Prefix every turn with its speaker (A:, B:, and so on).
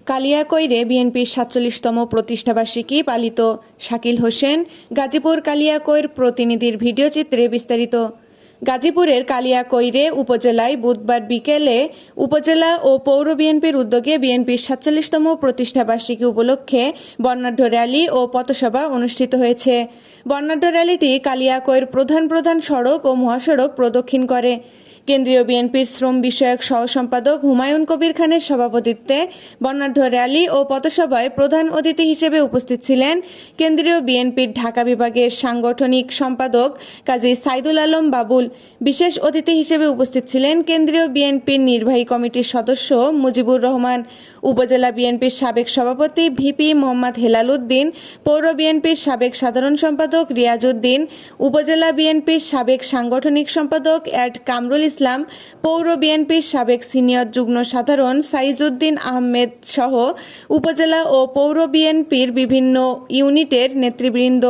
A: কালিয়াকৈরে বিএনপির ৪৭তম প্রতিষ্ঠাবার্ষিকী পালিত। শাকিল হোসেন, গাজীপুর। কালিয়াকৈর প্রতিনিধির ভিডিওচিত্রে বিস্তারিত। গাজীপুরের কালিয়াকৈরে উপজেলায় বুধবার বিকেলে উপজেলা ও পৌর বিএনপির উদ্যোগে বিএনপির ৪৭তম প্রতিষ্ঠাবার্ষিকী উপলক্ষে বর্ণাঢ্য র্যালি ও পথসভা অনুষ্ঠিত হয়েছে। বর্ণাঢ্য র্যালিটি কালিয়াকৈর প্রধান সড়ক ও মহাসড়ক প্রদক্ষিণ করে। কেন্দ্রীয় বিএনপির শ্রম বিষয়ক সহ সম্পাদক হুমায়ুন কবির খানের সভাপতিত্বে বর্ণাঢ্য র্যালি ও পথসভায় প্রধান অতিথি হিসেবে উপস্থিত ছিলেন কেন্দ্রীয় বিএনপির ঢাকা বিভাগের সাংগঠনিক সম্পাদক কাজী সাইদুল আলম বাবুল। বিশেষ অতিথি হিসেবে উপস্থিত ছিলেন কেন্দ্রীয় বিএনপির নির্বাহী কমিটির সদস্য মুজিবুর রহমান, উপজেলা বিএনপির সাবেক সভাপতি ভিপি মোহাম্মদ হেলাল উদ্দিন, পৌর বিএনপির সাবেক সাধারণ সম্পাদক রিয়াজ উদ্দিন, উপজেলা বিএনপির সাবেক সাংগঠনিক সম্পাদক অ্যাড কামরুল ইসলাম, পৌর বিএনপির সাবেক সিনিয়র যুগ্ম সাধারণ সাইজউদ্দিন আহমেদ সহ উপজেলা ও পৌর বিএনপির বিভিন্ন ইউনিটের নেতৃবৃন্দ।